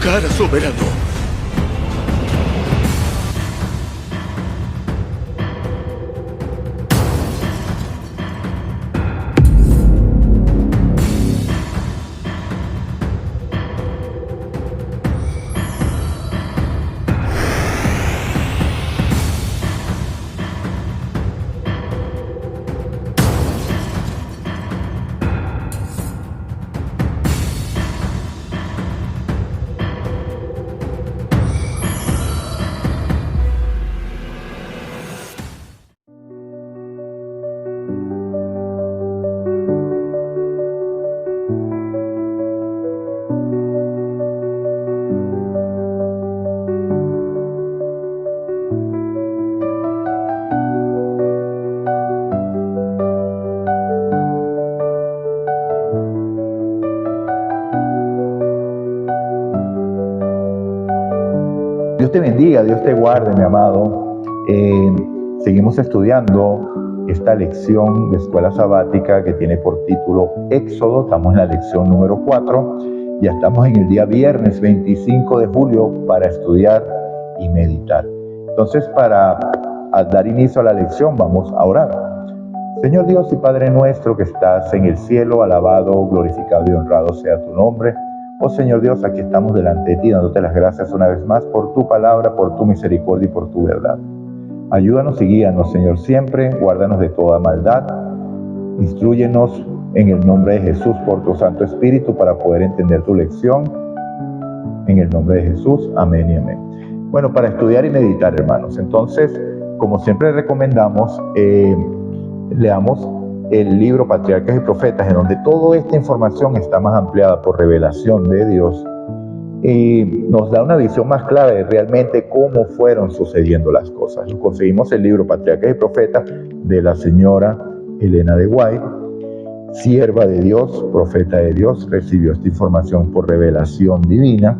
cara, soberano. Dios te bendiga, Dios te guarde, mi amado. Seguimos estudiando esta lección de escuela sabática que tiene por título Éxodo. Estamos en la lección número 4. Ya estamos en el día viernes 25 de julio para estudiar y meditar. Entonces, para dar inicio a la lección, vamos a orar. Señor Dios y Padre nuestro que estás en el cielo, alabado, glorificado y honrado sea tu nombre. Oh Señor Dios, aquí estamos delante de ti, dándote las gracias una vez más por tu palabra, por tu misericordia y por tu verdad. Ayúdanos y guíanos, Señor, siempre, guárdanos de toda maldad. Instrúyenos en el nombre de Jesús por tu Santo Espíritu para poder entender tu lección. En el nombre de Jesús, amén y amén. Bueno, para estudiar y meditar, hermanos. Entonces, como siempre recomendamos, leamos el libro Patriarcas y Profetas, en donde toda esta información está más ampliada por revelación de Dios y nos da una visión más clara de realmente cómo fueron sucediendo las cosas. Conseguimos el libro Patriarcas y Profetas de la señora Elena de White, sierva de Dios, profeta de Dios, recibió esta información por revelación divina,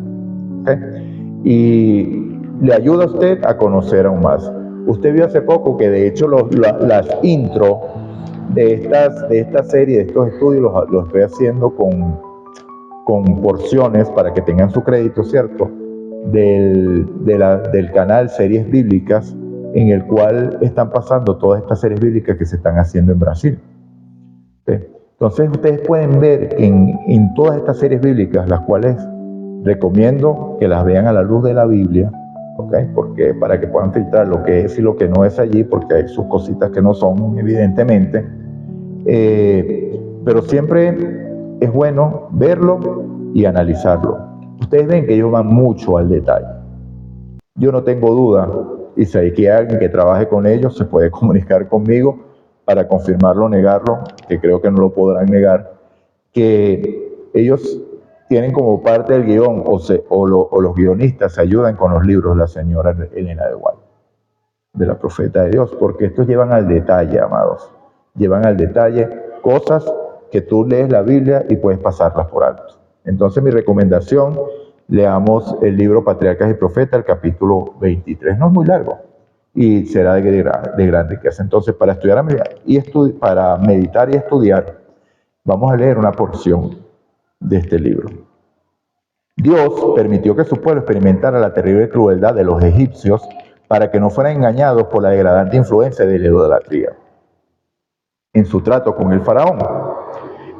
¿okay? Y le ayuda a usted a conocer aún más. Usted vio hace poco que de hecho las intro de esta serie, de estos estudios, los estoy haciendo con porciones para que tengan su crédito, ¿cierto? Del canal Series Bíblicas, en el cual están pasando todas estas series bíblicas que se están haciendo en Brasil. ¿Sí? Entonces ustedes pueden ver en todas estas series bíblicas, las cuales recomiendo que las vean a la luz de la Biblia, ¿okay? Porque para que puedan filtrar lo que es y lo que no es allí, porque hay sus cositas que no son, evidentemente. Pero siempre es bueno verlo y analizarlo. Ustedes ven que ellos van mucho al detalle. Yo no tengo duda, y si hay que alguien que trabaje con ellos, se puede comunicar conmigo para confirmarlo o negarlo, que creo que no lo podrán negar, que ellos tienen como parte del guión, o los guionistas se ayudan con los libros de la señora Elena de White, de la profeta de Dios, porque estos llevan al detalle, amados. Llevan al detalle cosas que tú lees la Biblia y puedes pasarlas por alto. Entonces mi recomendación, leamos el libro Patriarcas y Profetas, el capítulo 23. No es muy largo y será de gran riqueza. Entonces, para estudiar para meditar y estudiar, vamos a leer una porción de este libro. Dios permitió que su pueblo experimentara la terrible crueldad de los egipcios para que no fueran engañados por la degradante influencia de la idolatría. En su trato con el faraón,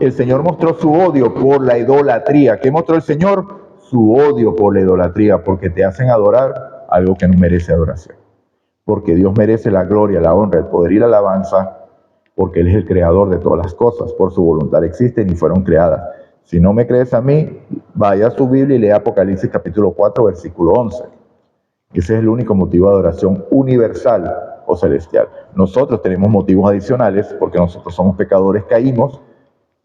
el Señor mostró su odio por la idolatría. ¿Qué mostró el Señor? Su odio por la idolatría, porque te hacen adorar algo que no merece adoración. Porque Dios merece la gloria, la honra, el poder y la alabanza, porque Él es el creador de todas las cosas. Por su voluntad existen y fueron creadas. Si no me crees a mí, vaya a su Biblia y lea Apocalipsis capítulo 4, versículo 11. Ese es el único motivo de adoración universal o celestial. Nosotros tenemos motivos adicionales porque nosotros somos pecadores, caímos,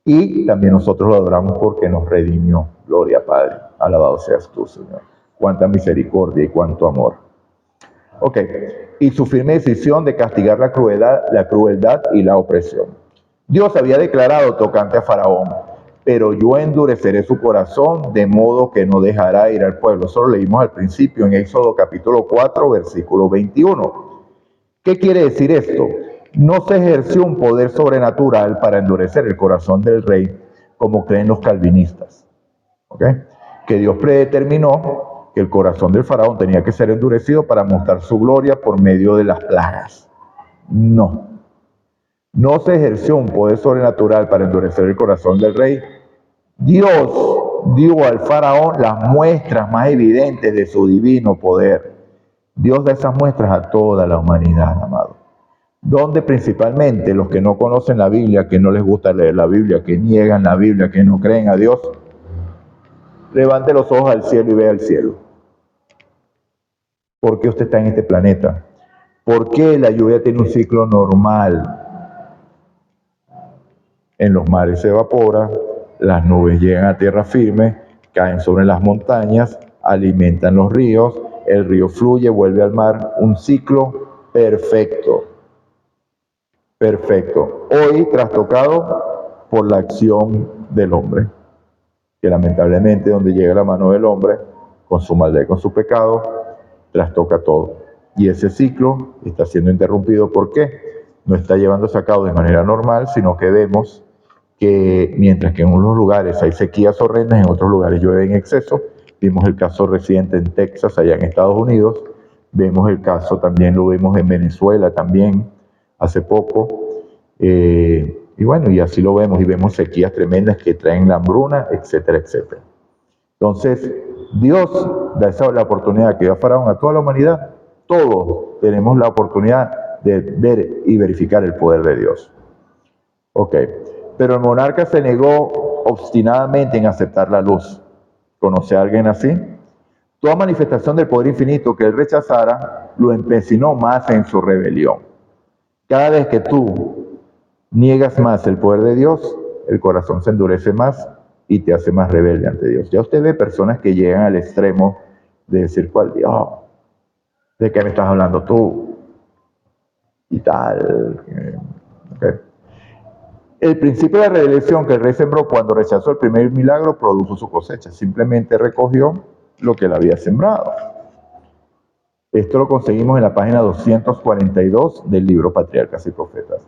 y también nosotros lo adoramos porque nos redimió. Gloria, Padre. Alabado seas tú, Señor. Cuánta misericordia y cuánto amor. Ok. Y su firme decisión de castigar la crueldad y la opresión. Dios había declarado tocante a Faraón: pero yo endureceré su corazón de modo que no dejará ir al pueblo. Eso lo leímos al principio en Éxodo capítulo 4, versículo 21. ¿Qué quiere decir esto? No se ejerció un poder sobrenatural para endurecer el corazón del rey, como creen los calvinistas. ¿Okay? que Dios predeterminó que el corazón del faraón tenía que ser endurecido para mostrar su gloria por medio de las plagas. No. No se ejerció un poder sobrenatural para endurecer el corazón del rey. Dios dio al faraón las muestras más evidentes de su divino poder. Dios da esas muestras a toda la humanidad, amado. Donde principalmente los que no conocen la Biblia, que no les gusta leer la Biblia, que niegan la Biblia, que no creen a Dios, levante los ojos al cielo y vea el cielo. ¿Por qué usted está en este planeta? ¿Por qué la lluvia tiene un ciclo normal? En los mares se evapora, las nubes llegan a tierra firme, caen sobre las montañas, alimentan los ríos, el río fluye, vuelve al mar, un ciclo perfecto. Perfecto. Hoy trastocado por la acción del hombre, que lamentablemente donde llega la mano del hombre, con su maldad y con su pecado, trastoca todo. Y ese ciclo está siendo interrumpido. ¿Por qué? No está llevándose a cabo de manera normal, sino que vemos que mientras que en unos lugares hay sequías horrendas, en otros lugares llueve en exceso. Vimos el caso reciente en Texas, allá en Estados Unidos. Vemos el caso, también lo vimos en Venezuela también, hace poco. Y bueno, y así lo vemos, y vemos sequías tremendas que traen la hambruna, etcétera, etcétera. Entonces, Dios da la oportunidad que dio a Faraón a toda la humanidad. Todos tenemos la oportunidad de ver y verificar el poder de Dios. Ok, pero el monarca se negó obstinadamente en aceptar la luz. ¿Conoce a alguien así? Toda manifestación del poder infinito que él rechazara lo empecinó más en su rebelión. Cada vez que tú niegas más el poder de Dios, el corazón se endurece más y te hace más rebelde ante Dios. Ya usted ve personas que llegan al extremo de decir, ¿cuál Dios? ¿De qué me estás hablando tú? Y tal. Okay. El principio de la redención que el rey sembró cuando rechazó el primer milagro produjo su cosecha. Simplemente recogió lo que él había sembrado. Esto lo conseguimos en la página 242 del libro Patriarcas y Profetas.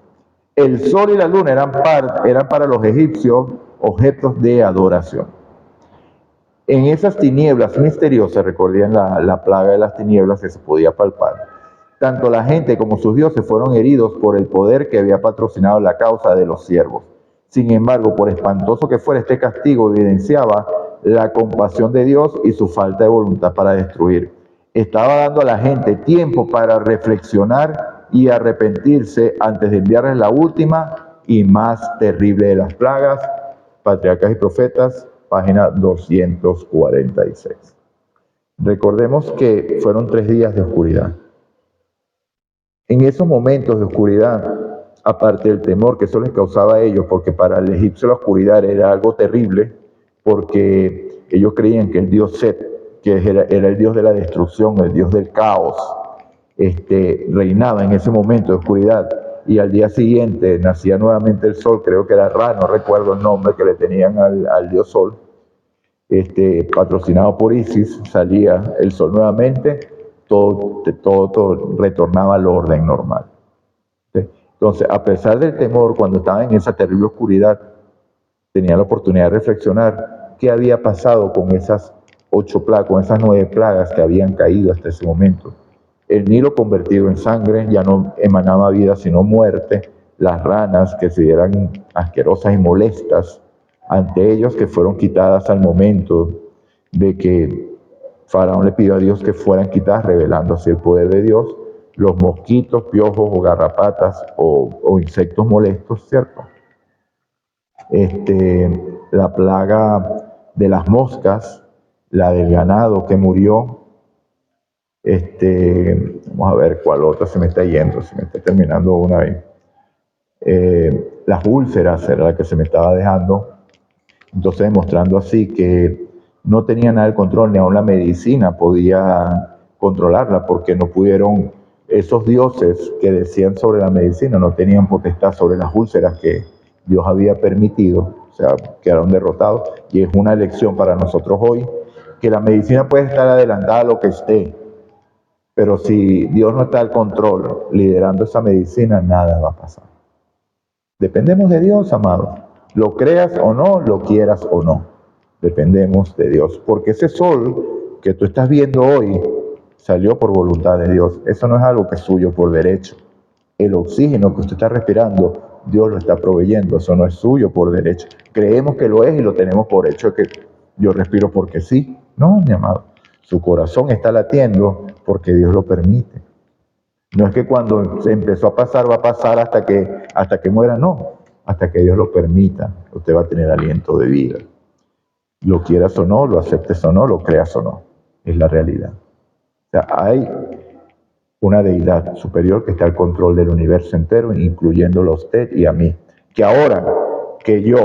El sol y la luna eran para los egipcios objetos de adoración. En esas tinieblas misteriosas, recordían la plaga de las tinieblas que se podía palpar, tanto la gente como sus dioses fueron heridos por el poder que había patrocinado la causa de los siervos. Sin embargo, por espantoso que fuera este castigo, evidenciaba la compasión de Dios y su falta de voluntad para destruir. Estaba dando a la gente tiempo para reflexionar y arrepentirse antes de enviarles la última y más terrible de las plagas. Patriarcas y Profetas, página 246. Recordemos que fueron 3 días de oscuridad. En esos momentos de oscuridad, aparte del temor que eso les causaba a ellos, porque para el egipcio la oscuridad era algo terrible, porque ellos creían que el dios Set, que era el dios de la destrucción, el dios del caos, reinaba en ese momento de oscuridad, y al día siguiente nacía nuevamente el sol. Creo que era Ra, no recuerdo el nombre que le tenían al dios sol, patrocinado por Isis. Salía el sol nuevamente, todo retornaba al orden normal. ¿Sí? Entonces, a pesar del temor, cuando estaban en esa terrible oscuridad, tenían la oportunidad de reflexionar qué había pasado con esas 8 plagas, con esas 9 plagas que habían caído hasta ese momento. El Nilo convertido en sangre, ya no emanaba vida sino muerte. Las ranas que se eran asquerosas y molestas ante ellos, que fueron quitadas al momento de que Faraón le pidió a Dios que fueran quitadas, revelando así el poder de Dios. Los mosquitos, piojos o garrapatas o insectos molestos, ¿cierto? La plaga de las moscas, la del ganado que murió. Vamos a ver cuál otra se me está yendo, se me está terminando una vez. Las úlceras era la que se me estaba dejando. Entonces, demostrando así que no tenía nada de control, ni aún la medicina podía controlarla, porque no pudieron, esos dioses que decían sobre la medicina no tenían potestad sobre las úlceras que Dios había permitido, o sea, quedaron derrotados. Y es una lección para nosotros hoy, que la medicina puede estar adelantada a lo que esté, pero si Dios no está al control, liderando esa medicina, nada va a pasar. Dependemos de Dios, amados. Lo creas o no, lo quieras o no. Dependemos de Dios. Porque ese sol que tú estás viendo hoy salió por voluntad de Dios. Eso no es algo que es suyo por derecho. El oxígeno que usted está respirando, Dios lo está proveyendo. Eso no es suyo por derecho. Creemos que lo es y lo tenemos por hecho, que yo respiro porque sí. No, mi amado. Su corazón está latiendo porque Dios lo permite. No es que cuando se empezó a pasar, va a pasar hasta que muera. No, hasta que Dios lo permita. Usted va a tener aliento de vida. Lo quieras o no, lo aceptes o no, lo creas o no. Es la realidad. O sea, hay una deidad superior que está al control del universo entero, incluyéndolo a usted y a mí. Que ahora que yo,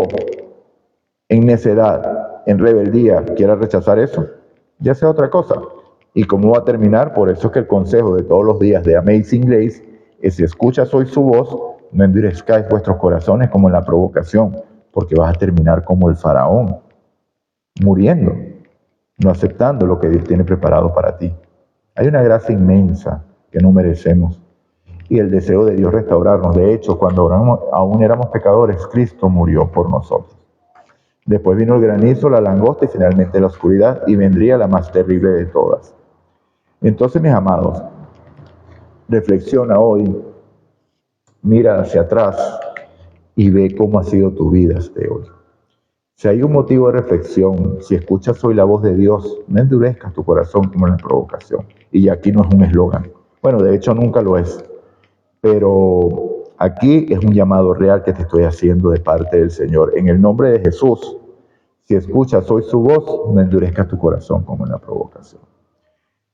en necedad, en rebeldía, quiera rechazar eso, ya sea otra cosa. ¿Y cómo va a terminar? Por eso es que el consejo de todos los días de Amazing Grace es: si escuchas hoy su voz, no endurezcáis vuestros corazones como en la provocación, porque vas a terminar como el faraón, muriendo, no aceptando lo que Dios tiene preparado para ti. Hay una gracia inmensa que no merecemos y el deseo de Dios restaurarnos. De hecho, cuando aún éramos pecadores, Cristo murió por nosotros. Después vino el granizo, la langosta y finalmente la oscuridad, y vendría la más terrible de todas. Entonces, mis amados, reflexiona hoy, mira hacia atrás y ve cómo ha sido tu vida hasta hoy. Si hay un motivo de reflexión, si escuchas hoy la voz de Dios, no endurezcas tu corazón como en la provocación. Y aquí no es un eslogan. Bueno, de hecho nunca lo es. Pero aquí es un llamado real que te estoy haciendo de parte del Señor. En el nombre de Jesús, si escuchas hoy su voz, no endurezcas tu corazón como en la provocación.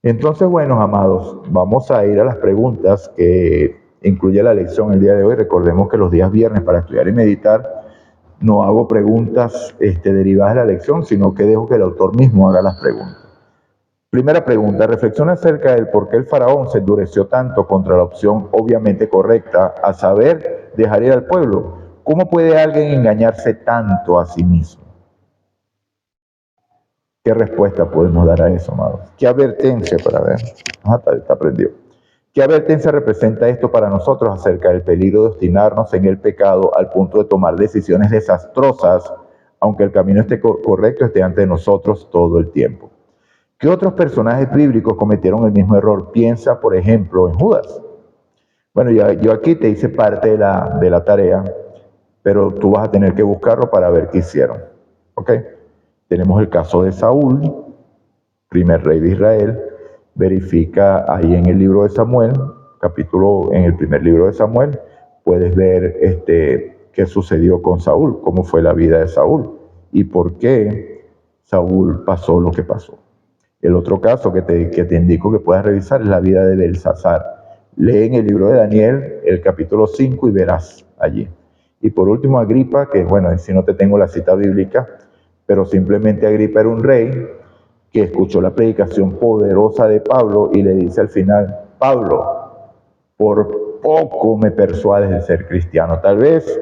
Entonces, bueno, amados, vamos a ir a las preguntas que incluye la lección el día de hoy. Recordemos que los días viernes para estudiar y meditar no hago preguntas derivadas de la lección, sino que dejo que el autor mismo haga las preguntas. Primera pregunta, reflexiona acerca del por qué el faraón se endureció tanto contra la opción obviamente correcta, a saber, dejar ir al pueblo. ¿Cómo puede alguien engañarse tanto a sí mismo? ¿Qué respuesta podemos dar a eso, amados? ¿Qué advertencia para ver? Está aprendido. ¿Qué advertencia representa esto para nosotros acerca del peligro de obstinarnos en el pecado al punto de tomar decisiones desastrosas, aunque el camino esté correcto, esté ante nosotros todo el tiempo? ¿Qué otros personajes bíblicos cometieron el mismo error? Piensa, por ejemplo, en Judas. Bueno, yo aquí te hice parte de la tarea, pero tú vas a tener que buscarlo para ver qué hicieron. ¿Ok? Tenemos el caso de Saúl, primer rey de Israel. Verifica ahí en el libro de Samuel, en el primer libro de Samuel, puedes ver qué sucedió con Saúl, cómo fue la vida de Saúl y por qué Saúl pasó lo que pasó. El otro caso que te indico que puedas revisar es la vida de Belsasar. Lee en el libro de Daniel el capítulo 5 y verás allí. Y por último, Agripa, que bueno, si no te tengo la cita bíblica, pero simplemente Agripa era un rey que escuchó la predicación poderosa de Pablo y le dice al final: Pablo, por poco me persuades de ser cristiano. Tal vez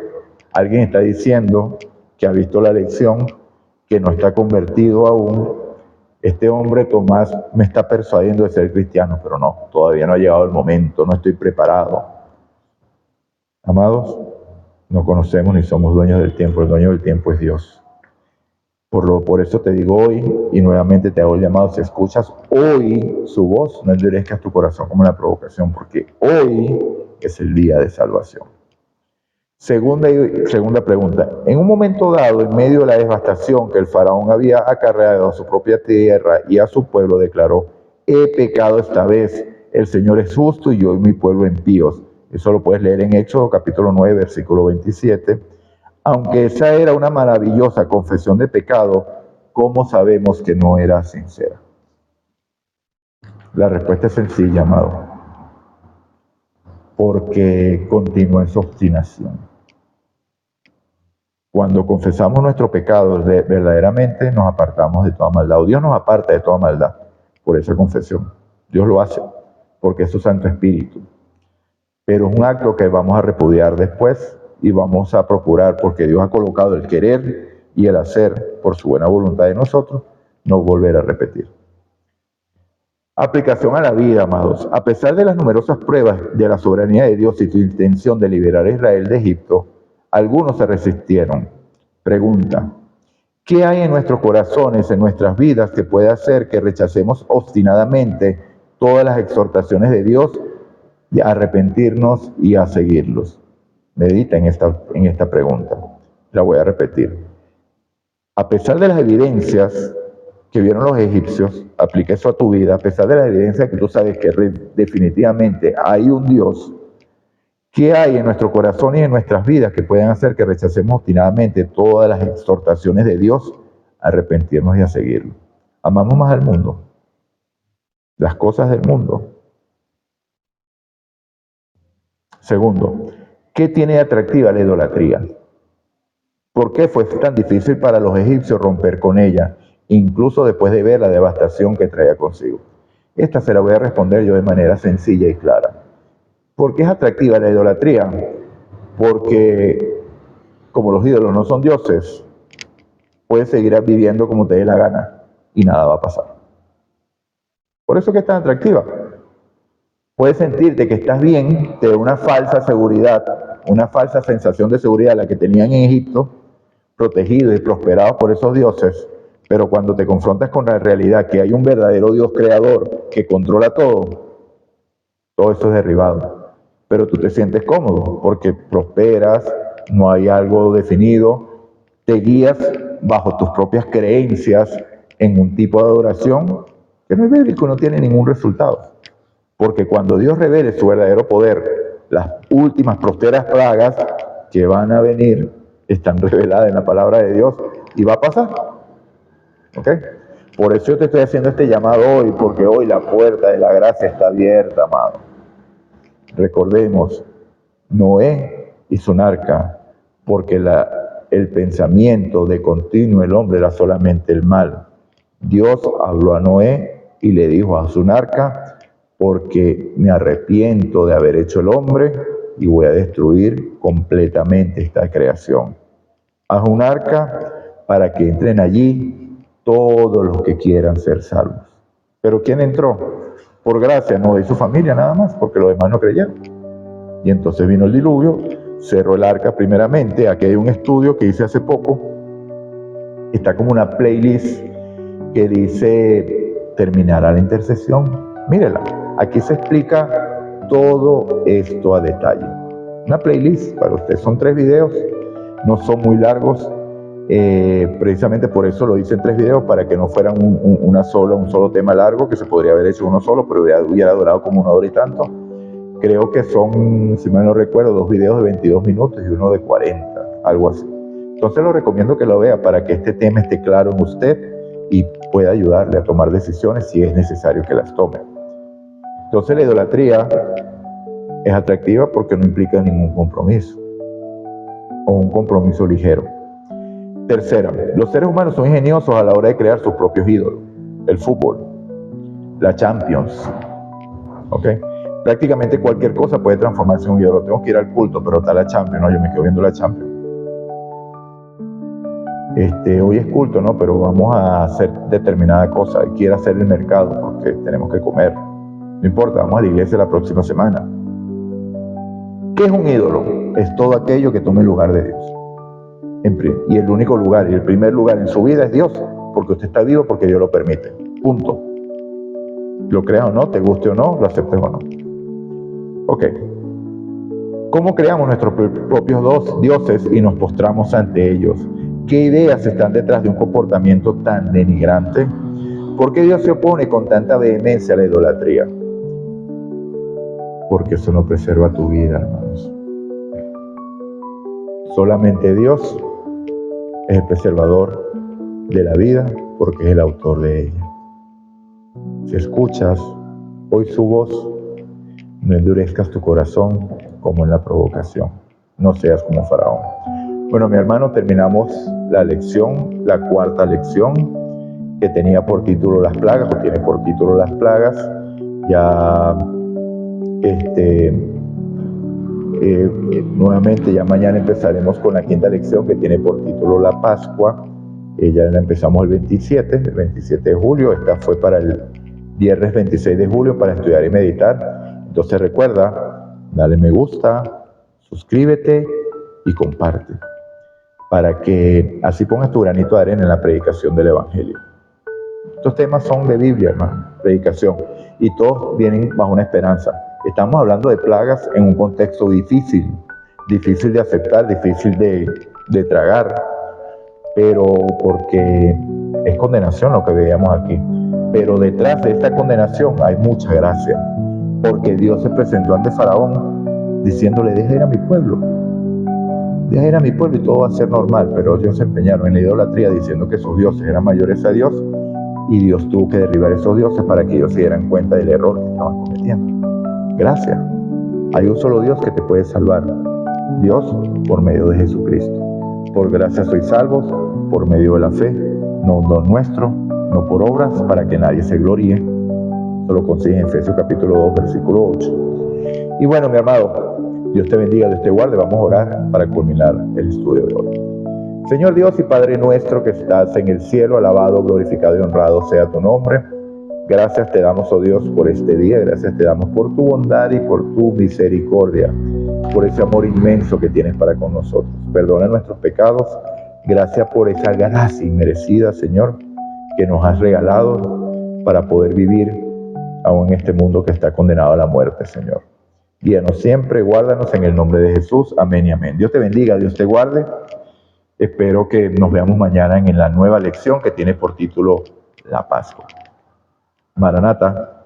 alguien está diciendo que ha visto la lección, que no está convertido aún. Este hombre Tomás me está persuadiendo de ser cristiano, pero no, todavía no ha llegado el momento, no estoy preparado. Amados, no conocemos ni somos dueños del tiempo, el dueño del tiempo es Dios. Por eso te digo hoy, y nuevamente te hago el llamado: si escuchas hoy su voz, no endurezcas tu corazón como la provocación, porque hoy es el día de salvación. Segunda pregunta. En un momento dado, en medio de la devastación que el faraón había acarreado a su propia tierra y a su pueblo, declaró: he pecado esta vez, el Señor es justo y yo y mi pueblo impíos. Eso lo puedes leer en Éxodo capítulo 9, versículo 27. Aunque esa era una maravillosa confesión de pecado, ¿cómo sabemos que no era sincera? La respuesta es sencilla, amado. Porque continuó en su obstinación. Cuando confesamos nuestro pecado verdaderamente, nos apartamos de toda maldad. O Dios nos aparta de toda maldad por esa confesión. Dios lo hace porque es su Santo Espíritu. Pero es un acto que vamos a repudiar después y vamos a procurar, porque Dios ha colocado el querer y el hacer por su buena voluntad de nosotros, no volver a repetir. Aplicación a la vida, amados. A pesar de las numerosas pruebas de la soberanía de Dios y su intención de liberar a Israel de Egipto, algunos se resistieron. Pregunta: ¿Qué hay en nuestros corazones, en nuestras vidas, que puede hacer que rechacemos obstinadamente todas las exhortaciones de Dios de arrepentirnos y a seguirlos? Medita en esta pregunta. La voy a repetir. A pesar de las evidencias que vieron los egipcios, aplica eso a tu vida, a pesar de las evidencias que tú sabes que definitivamente hay un Dios, ¿qué hay en nuestro corazón y en nuestras vidas que pueden hacer que rechacemos obstinadamente todas las exhortaciones de Dios a arrepentirnos y a seguirlo? Amamos más al mundo, las cosas del mundo. Segundo, ¿qué tiene de atractiva la idolatría? ¿Por qué fue tan difícil para los egipcios romper con ella, incluso después de ver la devastación que traía consigo? Esta se la voy a responder yo de manera sencilla y clara. ¿Por qué es atractiva la idolatría? Porque como los ídolos no son dioses, puedes seguir viviendo como te dé la gana y nada va a pasar. Por eso que es tan atractiva. Puedes sentirte que estás bien, te da una falsa seguridad, una falsa sensación de seguridad, la que tenían en Egipto, protegidos y prosperados por esos dioses, pero cuando te confrontas con la realidad que hay un verdadero Dios creador que controla todo eso es derribado. Pero tú te sientes cómodo porque prosperas, no hay algo definido, te guías bajo tus propias creencias en un tipo de adoración que no es bíblico, no tiene ningún resultado. Porque cuando Dios revele su verdadero poder, las últimas prósperas plagas que van a venir están reveladas en la palabra de Dios y va a pasar. ¿Ok? Por eso yo te estoy haciendo este llamado hoy, porque hoy la puerta de la gracia está abierta, amado. Recordemos, Noé hizo un arca porque el pensamiento de continuo el hombre era solamente el mal. Dios habló a Noé y le dijo: haz un arca porque me arrepiento de haber hecho el hombre y voy a destruir completamente esta creación. Haz un arca para que entren allí todos los que quieran ser salvos. ¿Pero quién entró? Por gracia, Noé y su familia nada más, porque los demás no creyeron. Y entonces vino el diluvio, cerró el arca primeramente. Aquí hay un estudio que hice hace poco. Está como una playlist que dice: terminará la intercesión. Mírela, aquí se explica todo esto a detalle. Una playlist para ustedes, son 3 videos, no son muy largos. Precisamente por eso lo hice en 3 videos, para que no fueran un solo tema largo, que se podría haber hecho uno solo, pero hubiera durado como 1 hora y tanto. Creo que son, si mal no recuerdo, 2 videos de 22 minutos y uno de 40, algo así. Entonces lo recomiendo que lo vea para que este tema esté claro en usted y pueda ayudarle a tomar decisiones si es necesario que las tome. Entonces la idolatría es atractiva porque no implica ningún compromiso o un compromiso ligero. Tercera, los seres humanos son ingeniosos a la hora de crear sus propios ídolos. El fútbol, la Champions, ¿ok? Prácticamente cualquier cosa puede transformarse en un ídolo. Tengo que ir al culto, pero está la Champions, ¿no? Yo me quedo viendo la Champions. Hoy es culto, ¿no? Pero vamos a hacer determinada cosa. Quiero hacer el mercado porque tenemos que comer. No importa, vamos a la iglesia la próxima semana. ¿Qué es un ídolo? Es todo aquello que tome el lugar de Dios. Y el único lugar y el primer lugar en su vida es Dios, porque usted está vivo porque Dios lo permite. Punto. Lo creas o no, te guste o no, lo aceptes o no. Ok. ¿Cómo creamos nuestros propios dioses y nos postramos ante ellos? ¿Qué ideas están detrás de un comportamiento tan denigrante? ¿Por qué Dios se opone con tanta vehemencia a la idolatría? Porque eso no preserva tu vida, hermanos. Solamente Dios es el preservador de la vida, porque es el autor de ella. Si escuchas hoy su voz, no endurezcas tu corazón como en la provocación. No seas como Faraón. Bueno, mi hermano, terminamos la lección, la 4ª lección, que tenía por título las plagas, o tiene por título las plagas. Ya, nuevamente, ya mañana empezaremos con la 5ª lección, que tiene por título la Pascua. Ya la empezamos el 27 de julio. Esta fue para el viernes 26 de julio para estudiar y meditar. Entonces recuerda, dale me gusta, suscríbete y comparte. para que así pongas tu granito de arena en la predicación del Evangelio. Estos temas son de Biblia, hermano, predicación, y todos vienen bajo una esperanza. Estamos hablando de plagas en un contexto difícil de aceptar, difícil de tragar, pero porque es condenación lo que veíamos aquí. Pero detrás de esta condenación hay mucha gracia, porque Dios se presentó ante Faraón diciéndole: deja ir a mi pueblo, deja ir a mi pueblo y todo va a ser normal. Pero ellos se empeñaron en la idolatría diciendo que sus dioses eran mayores a Dios, y Dios tuvo que derribar esos dioses para que ellos se dieran cuenta del error que estaban cometiendo. Gracias. Hay un solo Dios que te puede salvar, Dios por medio de Jesucristo. Por gracia sois salvos, por medio de la fe, no un don nuestro, no por obras, para que nadie se gloríe. Eso lo consigue en Efesios capítulo 2, versículo 8. Y bueno, mi amado, Dios te bendiga, Dios te guarde. Vamos a orar para culminar el estudio de hoy. Señor Dios y Padre nuestro que estás en el cielo, alabado, glorificado y honrado sea tu nombre. Gracias te damos, oh Dios, por este día. Gracias te damos por tu bondad y por tu misericordia, por ese amor inmenso que tienes para con nosotros. Perdona nuestros pecados. Gracias por esa gracia inmerecida, Señor, que nos has regalado para poder vivir aún en este mundo que está condenado a la muerte, Señor. Guíanos siempre, guárdanos en el nombre de Jesús. Amén y amén. Dios te bendiga, Dios te guarde. Espero que nos veamos mañana en la nueva lección que tiene por título La Pascua. Maranata.